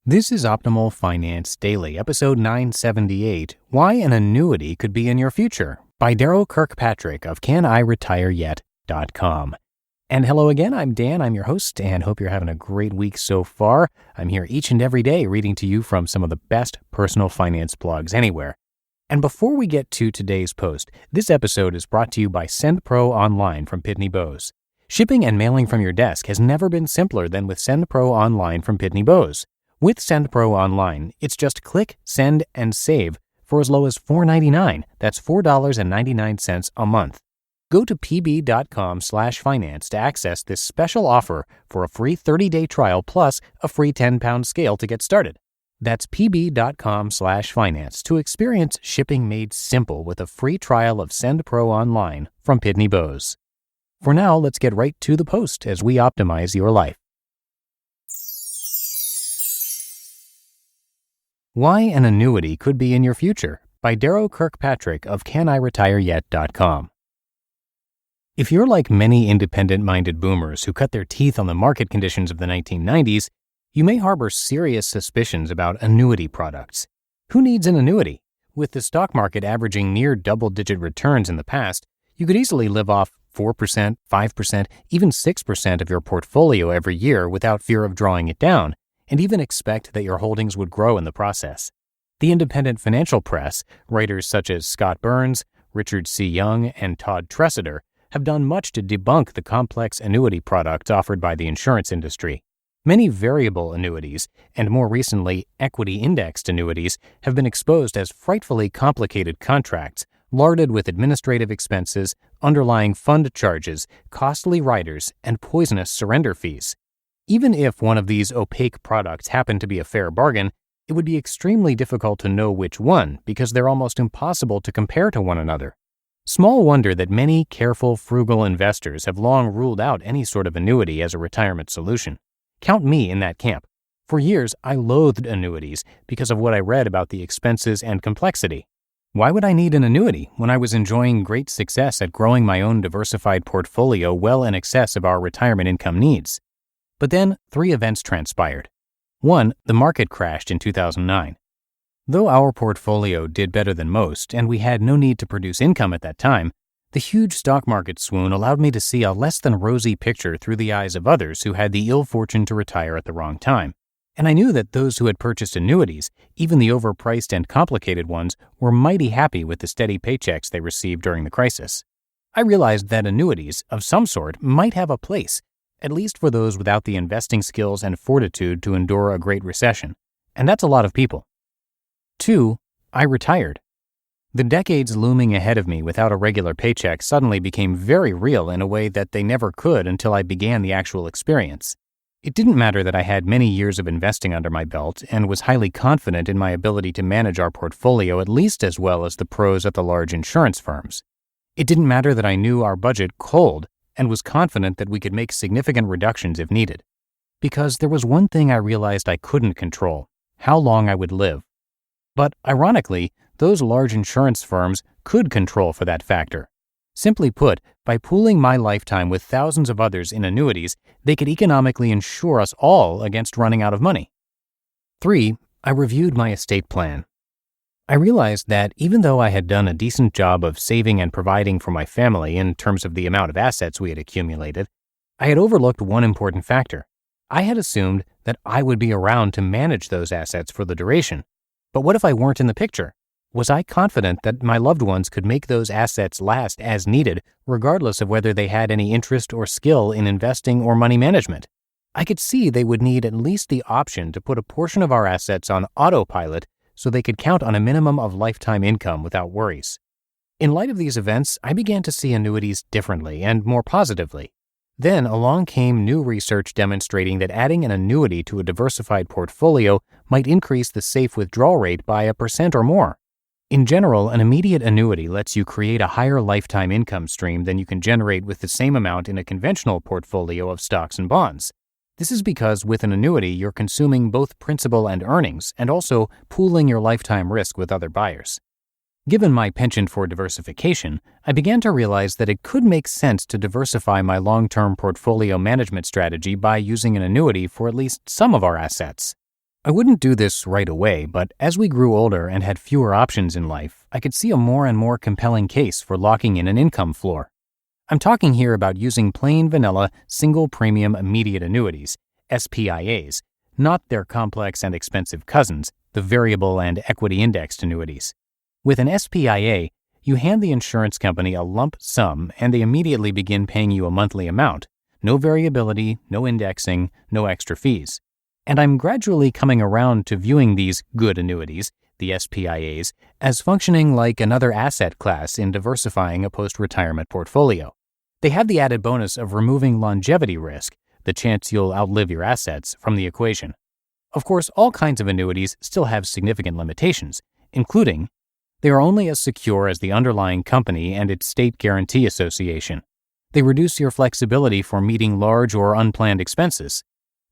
This is Optimal Finance Daily, episode 978, Why an Annuity Could Be in Your Future, by Darrow Kirkpatrick of CanIRetireYet.com. And hello again, I'm Dan, I'm your host, and hope you're having a great week so far. I'm here each and every day reading to you from some of the best personal finance blogs anywhere. And before we get to today's post, this episode is brought to you by SendPro Online from Pitney Bowes. Shipping and mailing from your desk has never been simpler than with SendPro Online from Pitney Bowes. With SendPro Online, it's just click, send, and save for as low as $4.99. That's $4.99 a month. Go to pb.com/finance to access this special offer for a free 30-day trial plus a free 10-pound scale to get started. That's pb.com/finance to experience shipping made simple with a free trial of SendPro Online from Pitney Bowes. For now, let's get right to the post as we optimize your life. Why an Annuity Could Be in Your Future, by Darrow Kirkpatrick of CanIRetireYet.com. If you're like many independent-minded boomers who cut their teeth on the market conditions of the 1990s, you may harbor serious suspicions about annuity products. Who needs an annuity? With the stock market averaging near double-digit returns in the past, you could easily live off 4%, 5%, even 6% of your portfolio every year without fear of drawing it down, and even expect that your holdings would grow in the process. The independent financial press, writers such as Scott Burns, Richard C. Young, and Todd Tressiter, have done much to debunk the complex annuity products offered by the insurance industry. Many variable annuities, and more recently equity-indexed annuities, have been exposed as frightfully complicated contracts, larded with administrative expenses, underlying fund charges, costly riders, and poisonous surrender fees. Even if one of these opaque products happened to be a fair bargain, it would be extremely difficult to know which one because they're almost impossible to compare to one another. Small wonder that many careful, frugal investors have long ruled out any sort of annuity as a retirement solution. Count me in that camp. For years, I loathed annuities because of what I read about the expenses and complexity. Why would I need an annuity when I was enjoying great success at growing my own diversified portfolio well in excess of our retirement income needs? But then, three events transpired. 1. The market crashed in 2009. Though our portfolio did better than most, and we had no need to produce income at that time, the huge stock market swoon allowed me to see a less than rosy picture through the eyes of others who had the ill fortune to retire at the wrong time. And I knew that those who had purchased annuities, even the overpriced and complicated ones, were mighty happy with the steady paychecks they received during the crisis. I realized that annuities, of some sort, might have a place, at least for those without the investing skills and fortitude to endure a great recession. And that's a lot of people. 2. I retired. The decades looming ahead of me without a regular paycheck suddenly became very real in a way that they never could until I began the actual experience. It didn't matter that I had many years of investing under my belt and was highly confident in my ability to manage our portfolio at least as well as the pros at the large insurance firms. It didn't matter that I knew our budget cold and was confident that we could make significant reductions if needed. Because there was one thing I realized I couldn't control: how long I would live. But ironically, those large insurance firms could control for that factor. Simply put, by pooling my lifetime with thousands of others in annuities, they could economically insure us all against running out of money. 3. I reviewed my estate plan. I realized that even though I had done a decent job of saving and providing for my family in terms of the amount of assets we had accumulated, I had overlooked one important factor. I had assumed that I would be around to manage those assets for the duration. But what if I weren't in the picture? Was I confident that my loved ones could make those assets last as needed, regardless of whether they had any interest or skill in investing or money management? I could see they would need at least the option to put a portion of our assets on autopilot so they could count on a minimum of lifetime income without worries. In light of these events, I began to see annuities differently and more positively. Then along came new research demonstrating that adding an annuity to a diversified portfolio might increase the safe withdrawal rate by 1% or more. In general, an immediate annuity lets you create a higher lifetime income stream than you can generate with the same amount in a conventional portfolio of stocks and bonds. This is because with an annuity, you're consuming both principal and earnings, and also pooling your lifetime risk with other buyers. Given my penchant for diversification, I began to realize that it could make sense to diversify my long-term portfolio management strategy by using an annuity for at least some of our assets. I wouldn't do this right away, but as we grew older and had fewer options in life, I could see a more and more compelling case for locking in an income floor. I'm talking here about using plain vanilla single premium immediate annuities, SPIAs, not their complex and expensive cousins, the variable and equity indexed annuities. With an SPIA, you hand the insurance company a lump sum and they immediately begin paying you a monthly amount. No variability, no indexing, no extra fees. And I'm gradually coming around to viewing these good annuities, the SPIAs, as functioning like another asset class in diversifying a post-retirement portfolio. They have the added bonus of removing longevity risk, the chance you'll outlive your assets, from the equation. Of course, all kinds of annuities still have significant limitations, including they are only as secure as the underlying company and its state guarantee association. They reduce your flexibility for meeting large or unplanned expenses.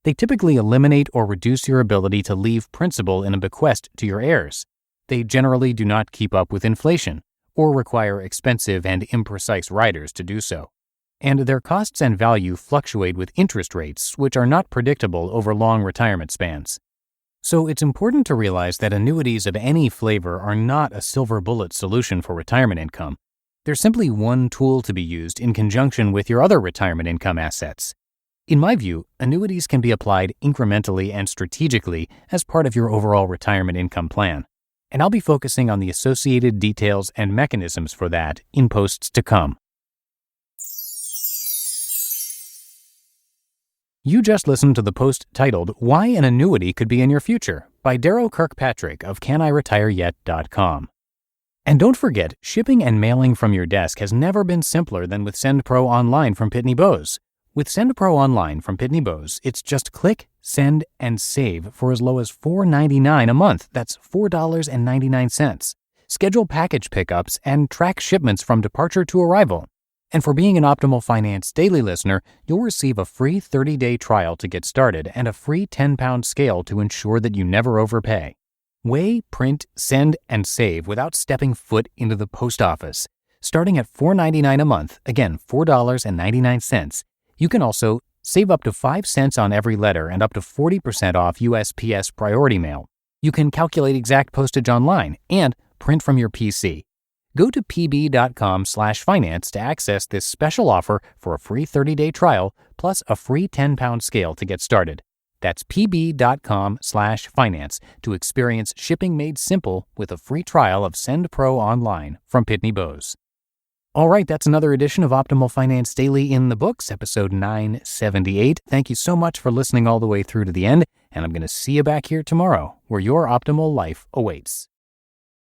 They typically eliminate or reduce your ability to leave principal in a bequest to your heirs. They generally do not keep up with inflation or require expensive and imprecise riders to do so. And their costs and value fluctuate with interest rates, which are not predictable over long retirement spans. So it's important to realize that annuities of any flavor are not a silver bullet solution for retirement income. They're simply one tool to be used in conjunction with your other retirement income assets. In my view, annuities can be applied incrementally and strategically as part of your overall retirement income plan. And I'll be focusing on the associated details and mechanisms for that in posts to come. You just listened to the post titled Why an Annuity Could Be in Your Future by Darrow Kirkpatrick of CanIRetireYet.com. And don't forget, shipping and mailing from your desk has never been simpler than with SendPro Online from Pitney Bowes. With SendPro Online from Pitney Bowes, it's just click, send, and save for as low as $4.99 a month. That's $4.99. Schedule package pickups and track shipments from departure to arrival. And for being an Optimal Finance Daily listener, you'll receive a free 30-day trial to get started and a free 10-pound scale to ensure that you never overpay. Weigh, print, send, and save without stepping foot into the post office. Starting at $4.99 a month, again, $4.99, you can also save up to 5 cents on every letter and up to 40% off USPS Priority Mail. You can calculate exact postage online and print from your PC. Go to pb.com/finance to access this special offer for a free 30-day trial plus a free 10-pound scale to get started. That's pb.com/finance to experience shipping made simple with a free trial of SendPro Online from Pitney Bowes. All right, that's another edition of Optimal Finance Daily in the books, episode 978. Thank you so much for listening all the way through to the end, and I'm going to see you back here tomorrow where your optimal life awaits.